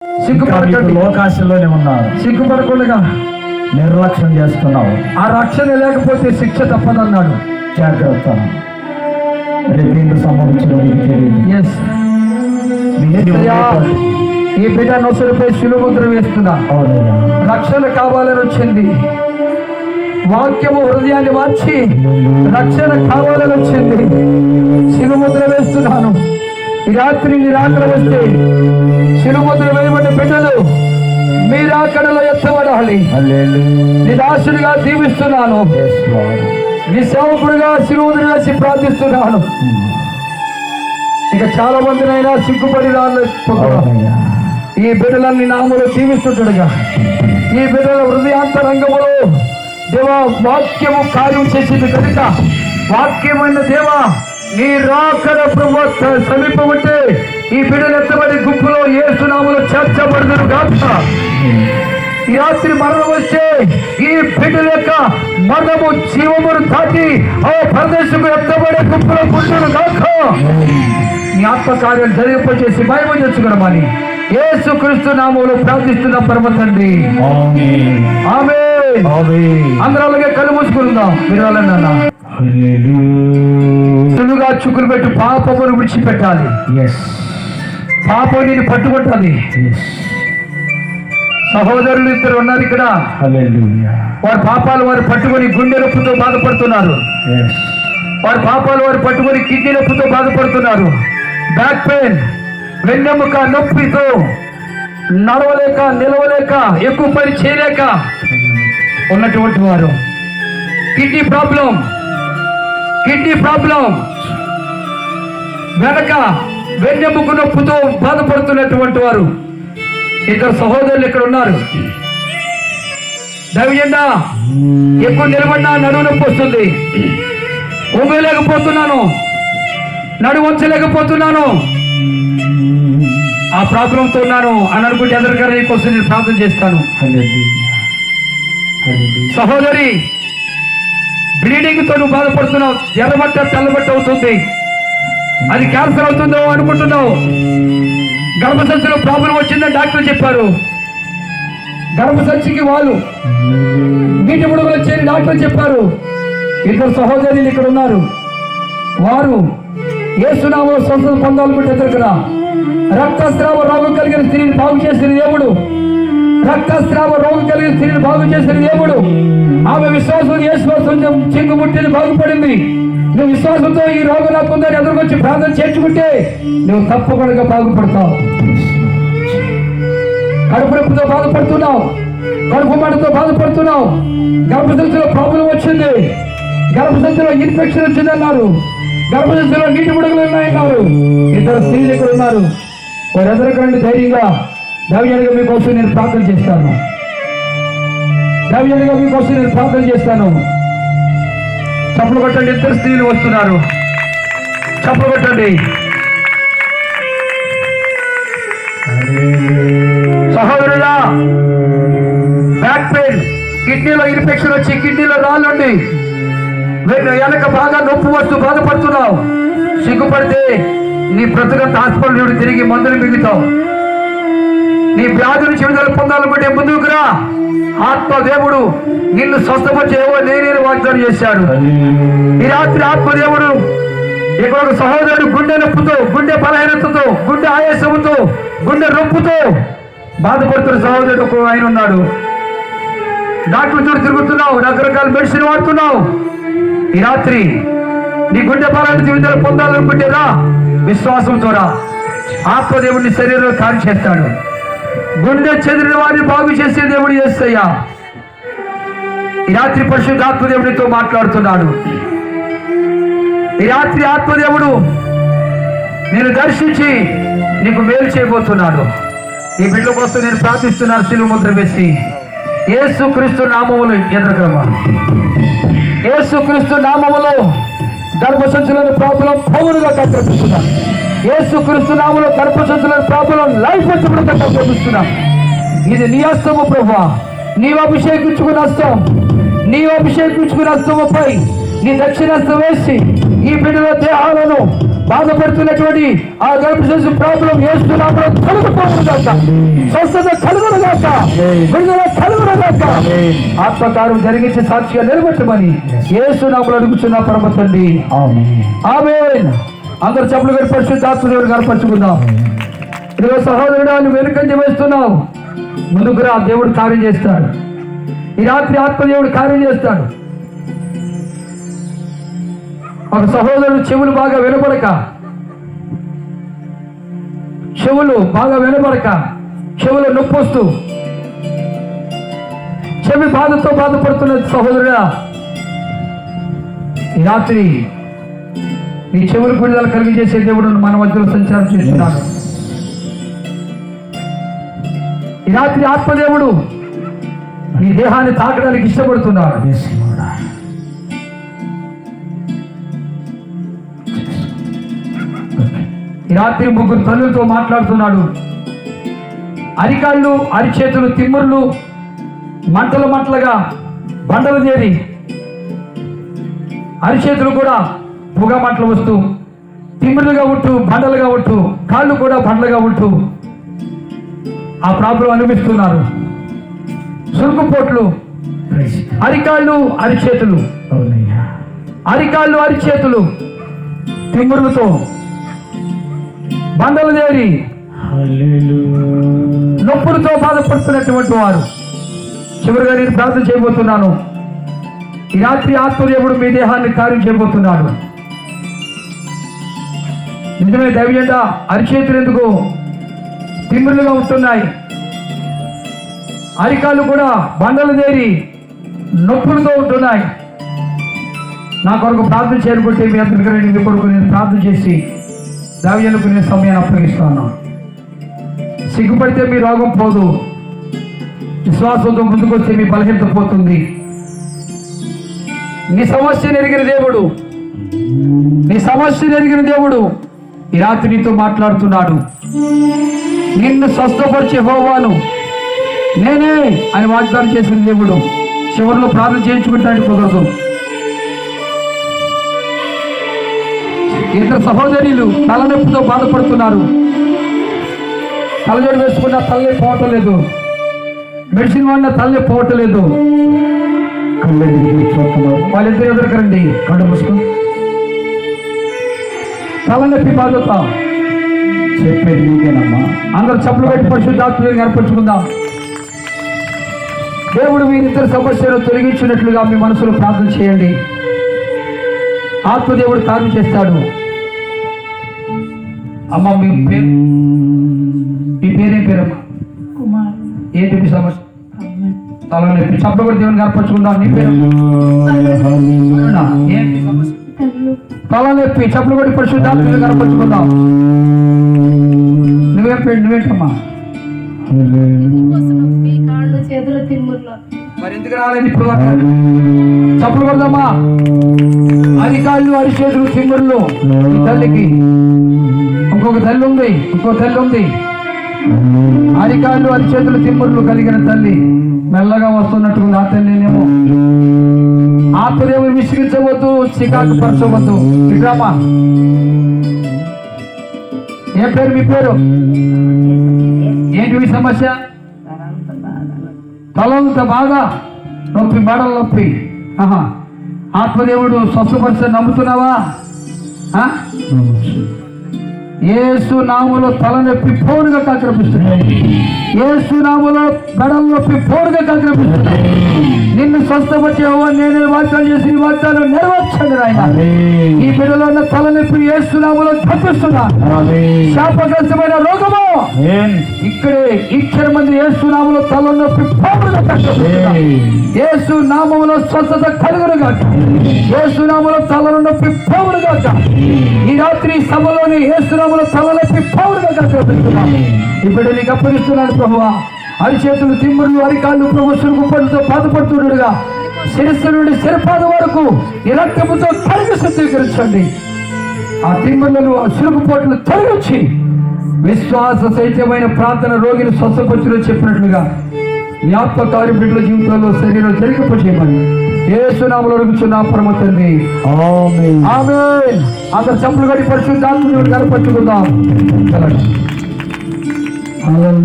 సిగ్గుపడకండి, లోకాశలోనే ఉన్నారు. సిగ్గుపడకుండా నిర్లక్ష్యం చేస్తున్నావు. ఆ రక్షణ లేకపోతే శిక్ష తప్పదన్నాడు. జాగ్రత్త, రేపు సంబంధించిన ఎస్, ఈ బిడ్డ నొసరుపై శిలుముద్ర వేస్తున్నా. రక్షణ కావాలని వచ్చింది. వాక్యము హృదయాన్ని మార్చి రక్షణ కావాలని వచ్చింది. శిలుముద్ర వేస్తున్నాను. ఈ రాత్రి నిరాకడ వస్తే శిలుముద్ర వేయబడ్డ బిడ్డలు మీరాకడలో ఎత్తబడాలి. నిరాశుడిగా దీవిస్తున్నాను. నీ సేవకుడిగా శిలుముద్ర వేసి ప్రార్థిస్తున్నాను. ఇక చాలా మందినైనా సిగ్గుపడి ఈ బిడ్డలన్నీ నామలో జీవిస్తుంటాడుగా. ఈ బిడ్డల హృదయాంతరంగములో దేవా వాక్యము కార్యం చేసింది కనుక వాక్యమైన దేవా నీ రాకడ ప్రభుత్వ సమీపమంటే ఈ బిడ్డలు ఎత్తబడి గుంపులో యేసునామములో చేర్చబడుదురు గాక. ఈ రాత్రి మరణం వస్తే ఈ బిడ్డల యొక్క మరణము జీవమును దాటి ఆ ప్రదేశకు ఎత్తబడే గుంపులో పుట్టును గాక. నీ ఆత్మకార్యం జరిగింపచేసి మహిమ తెచ్చుకోమని యేసుక్రీస్తు నామములో ప్రార్థిస్తున్న పరమ తండ్రి, ఆమేన్. అందరూ అలాగే కళ్ళు మూసుకుందాం. మీరు వాళ్ళన్నా సులువుగా చుక్కులు పెట్టి పాపమును విడిచిపెట్టాలి. పాపం నేను పట్టుకుంటుంది. సహోదరులు ఇద్దరు ఉన్నారు ఇక్కడ. వారి పాపాలు వారు పట్టుకొని గుండె నొప్పితో బాధపడుతున్నారు. వారి పాపాలు వారు పట్టుకొని కిడ్నీ నొప్పితో బాధపడుతున్నారు. బ్యాక్ పెయిన్, వెన్నెముక నొప్పితో నడవలేక నిలవలేక ఎక్కువ పని చేయలేక ఉన్నటువంటి వారు, కిడ్నీ ప్రాబ్లం వెనక వెన్నెముక నొప్పితో బాధపడుతున్నటువంటి వారు ఇద్దరు సహోదరులు ఇక్కడ ఉన్నారు. దైవజెండా ఎక్కువ నిలబడినా నడువు నొప్పి వస్తుంది. ఊగలేకపోతున్నాను, నడువు వంచలేకపోతున్నాను, ఆ ప్రాబ్లంతో ఉన్నాను అని అనుకుంటే ఎదురుగానే కోసం నేను ప్రార్థన చేస్తాను. సహోదరి, బ్లీడింగ్ తో నువ్వు బాధపడుతున్నావు. ఎర్రబట్ట తెల్లబట్ట అవుతుంది. అది క్యాన్సర్ అవుతుందో అనుకుంటున్నావు. గర్భసంచిలో ప్రాబ్లం వచ్చిందని డాక్టర్ చెప్పారు. గర్భసంచికి వాళ్ళు నీటి బుడగలు చేరి డాక్టర్ చెప్పారు. ఇద్దరు సహోదరులు ఇక్కడ ఉన్నారు. వారు యేసునామములో స్వస్థత పొందాలనుకుంటే ఎదురుకురా. రక్తస్రావ రోగం కలిగిన స్త్రీని బాగు చేసిన దేవుడు, రక్తస్రావ రోగం కలిగిన స్త్రీని బాగు చేసిన దేవుడు. ఆమె విశ్వాసం యేసు చెంగుముట్టిని బాగుపడింది. నువ్వు విశ్వాసంతో ఈ రోగం నాకుందని ఎదురుకొచ్చి ప్రార్థన చేర్చుకుంటే నువ్వు తప్పకుండా బాగుపడతావు. కడుపు నొప్పితో బాధపడుతున్నావు, కడుపు మంటతో బాధపడుతున్నావు, గర్భసంచిలో ప్రాబ్లం వచ్చింది, గర్భసంచిలో ఇన్ఫెక్షన్ వచ్చిందన్నారు, గర్భసంచిలో నీటి బుడగలు ఉన్నాయన్నారు. ఇద్దరు స్త్రీలు ఇక్కడ ఉన్నారు. వారు ఎదురుకండి ధైర్యంగా. దైవజనుడిగా మీకోసం నేను ప్రార్థన చేస్తాను. దైవజనుడిగా మీకోసం నేను ప్రార్థన చేస్తాను. చప్పలు కొట్టండి. ఇద్దరు స్త్రీలు వస్తున్నారు. చప్పలు కొట్టండి. సహోదరులా, బ్యాక్ పెయిన్, కిడ్నీలో ఇన్ఫెక్షన్ వచ్చి కిడ్నీలో రాళ్ళండి, వెనక బాగా నొప్పి వస్తూ బాధపడుతున్నావు. సిగ్గుపడితే నీ బ్రతుకంత హాస్పిటల్ తిరిగి మందులు మిగుతావు. నీ వ్యాధి నుంచి విడుదల పొందాలనుకుంటే ముందుకు రా. ఆత్మదేవుడు నిన్ను స్వస్థపరిచేవో నేనే వాగ్దానం చేశాడు. ఈ రాత్రి ఆత్మదేవుడు ఇక్కడ ఒక సహోదరుడు గుండె నొప్పుతో, గుండె బలహీనతతో, గుండె ఆయాసముతో, గుండె నొప్పుతో బాధపడుతున్న సహోదరుడు ఒక ఆయన ఉన్నాడు. డాక్టర్ చూడు తిరుగుతున్నావు, రకరకాల మెడిసిన్ వాడుతున్నావు. ఈ రాత్రి నీ గుండె బలాన్ని జీవితాలు పొందాలనుకుంటే రా. విశ్వాసంతో రా. ఆత్మదేవుడిని శరీరంలో కార్యం చేస్తాడు. గుండె చెదిరిన వారిని బాగు చేసే దేవుడు యేసయ్యా. ఈ రాత్రి పరిశుద్ధ ఆత్మదేవుడితో మాట్లాడుతున్నాడు. ఈ రాత్రి ఆత్మదేవుడు నేను దర్శించి నీకు మేలు చేయబోతున్నాడు. ఈ బిడ్డ కోసం నేను ప్రార్థిస్తున్నాను. శిలువ ముద్ర వేసి యేసుక్రీస్తు నామములో ఎదురుక్రమా. యేసుక్రీస్తు నామములో గర్భసంచులను ప్రాబ్లం పౌరుగా కట్టపిస్తున్నా. యేసుక్రీస్తు నామములో గర్భసంచులను ప్రాబ్లం లైఫ్ వచ్చి కట్టపిస్తున్నా. ఇది నీ హస్తము ప్రభువా. నీవు అభిషేకించుకుని హస్తం, నీవు అభిషేకించుకుని హస్తముపై నీ దక్షిణస్తం వేసి ఈ బిడ్డల దేహాలను బాధపడుతున్నటువంటి ఆ గర్భశిశు ప్రాబ్లం యేసునామములో తొలగిపోవును గాక. స్వస్థత కలుగును గాక, విడుదల కలుగును గాక. ఆత్మకార్యం జరిగించి సాక్షిగా నిలబెట్టమని యేసునామములో అడుగుచున్న పరమ తండ్రి, ఆమేన్. అందరూ చెప్పులు కట్టి పరిశుద్ధాత్మ దేవుని కనపరుచుకుందాం. ఇదిగో సహోదరుడు, నువ్వు వెనుకంజ వేస్తున్నావు, ముందుకు రా, దేవుడు కార్యం చేస్తాడు. ఈ రాత్రి ఆత్మదేవుడు కార్యం చేస్తాడు. ఒక సహోదరుడు చెవులు బాగా వినబడక చెవులు నొప్పి వస్తూ చెవి బాధతో బాధపడుతున్న సహోదరుడా, ఈ రాత్రి నీ చెవులు విడుదల కలిగజేసే దేవుడు మన మధ్యలో సంచారం చేస్తున్నాడు. ఈ రాత్రి ఆత్మదేవుడు నీ దేహాన్ని తాకడానికి ఇష్టపడుతున్నాడు. ఈ రాత్రి ముగ్గురు తల్లులతో మాట్లాడుతున్నాడు. అరికాళ్ళు, అరిచేతులు, తిమ్ముర్లు మంటలుగా బండలు చేరి, అరిచేతులు కూడా పొగ మంటలు వస్తూ, తిమ్మురులుగా ఉంటూ, బండలుగా ఉంటూ, కాళ్ళు కూడా బండలుగా ఉంటూ ఆ ప్రాబ్లం అనిపిస్తున్నారు. సురుకుపోట్లు, అరికాళ్ళు, అరిచేతులు తిమ్మురులతో బండలు చేరి నొప్పులతో బాధపడుతున్నటువంటి వారు, చివరిగా నేను ప్రార్థన చేయబోతున్నాను. ఈ రాత్రి ఆత్మదేవుడు మీ దేహాన్ని కార్యం చేయబోతున్నాడు. నిజమే దైవజంట, అరిచేతులు ఎందుకు తిమ్మురులుగా ఉంటున్నాయి, అరికాళ్ళు కూడా బండలు చేరి నొప్పులతో ఉంటున్నాయి. నా కొరకు ప్రార్థన చేరుకుంటే మీ అందరికీ మీ కొరకు నేను ప్రార్థన చేసి దావీదుకు నేను సమయాన్ని అప్పగిస్తాను. సిగ్గుపడితే మీ రోగం పోదు, విశ్వాసంతో ముందుకు వస్తే మీ బలహీనత పోతుంది. నీ సమస్యను ఎరిగిన దేవుడు ఈ రాత్రి నీతో మాట్లాడుతున్నాడు. నిన్ను స్వస్థపరిచే యెహోవాను నేనే అని వాగ్దానం చేసిన దేవుడు చివరిలో ప్రార్థన చేయించుకుంటానికి కుదరదు. ఇద్దరు సహోదరులు తలనొప్పితో బాధపడుతున్నారు. తలజోడు వేసుకున్న తల్లి పోవటం లేదు, మెడిసిన్ వాడిన తల్లి పోవటం లేదు. వాళ్ళిద్దరు ఎదురుకరండి, కళ్ళు మూసుకుని తలనొప్పి బాధతో చెప్పేది మీకేనమ్మా. అందరూ చెప్పులు పెట్టి పరిశుద్ధాత్మని ఏర్పరచుకుందాం. దేవుడు మీరిద్దరు సమస్యను తొలగించినట్లుగా మీ మనసులో ప్రార్థన చేయండి. ఆత్మదేవుడు కార్యం చేస్తాడు. అమ్మ, మీ పేరేం పేరమ్మా? ఏంటి మీ సమస్య? తలనొప్పి. చప్పలు కూడా దేవుని ఏర్పరచుకుందాం. నీ పేరు? ఏంటి సమస్య? తలనొప్పి. చప్పలు కూడా పరిశుద్ధాత్మని ఏర్పరచుకుందాం. నువ్వేంటమ్మా? మరి ఎందుకు రాలేదు ఇప్పుడు? చప్పులు కొడదామా? అరికాళ్ళు, అరిచేతులు, తిమ్ముర్లు ఈ తల్లికి. ఇంకో తల్లి ఉంది. అరికాళ్ళు, అరిచేతులు, తిమ్ముర్లు కలిగిన తల్లి మెల్లగా వస్తున్నట్టుగా ఆ తల్లినేమో ఆత్మదేవుని విసిగించవద్దు, చికాకు పరచవద్దు. ఇట్రామా. ఏం పేరు? మీ పేరు ఏంటి? మీ సమస్య? తలంత బాగా నొప్పి, మెడల నొప్పి. ఆత్మదేవుడు స్వస్థపరిచని నమ్ముతున్నావా? యేసు నామములో తలనొప్పి పోరుగా కాకరపిస్తున్నాయి. యేసు నామములో మెడల నొప్పి పోరుగా కాకరపిస్తున్నాయి. నిన్ను స్వస్థపరిచే నేనే వాగ్దానం చేసి వాగ్దానం నెరవేర్చండి నాయన. ఈ బిడ్డలో ఉన్న తలనొప్పి యేసు నామములో తప్పిస్తున్నా. శాపగ్రస్తమైన రోగము ఇక్కడే ఇచ్చర మంది యేసు నామములో తలనొప్పి పోరుగా కాకరపిస్తున్నా. యేసు నామములో స్వస్థత కలుగునుగా. యేసు నామములో తలనొప్పి పోరుగా. ఈ రాత్రి సభలోని యేసు తలనొప్పి పౌరుగా కాకరపిస్తున్నాం. ఇప్పుడు నీకు అప్పగిస్తున్నాను ప్రభువా. అరిచేతులు, తిమ్మురులు, అరికాళ్ళు ప్రభు సురుగుపడితో బాధపడుతుండగా శిరస్సు నుండి శిరపాద వరకు ఈ రక్తముతో కడిగి శుద్ధీకరించండి. ఆ తిమ్మురులను, ఆ సురుగుపోట్లు తొలగించి విశ్వాస సహితమైన ప్రార్థన రోగిని స్వస్థపరిచిలో చెప్పినట్లుగా నీ ఆత్మకార్య బిడ్డల జీవితంలో శరీరం జరిగిపోచేయమని యేసు నామములో అడుగుచున్నాం పరమ తండ్రి. ఆమేన్. ఆమేన్. అందరు చెప్పులు కట్టి పరిశుద్ధాత్మని కనపరుచుకుందాం. హల్లెలూయా.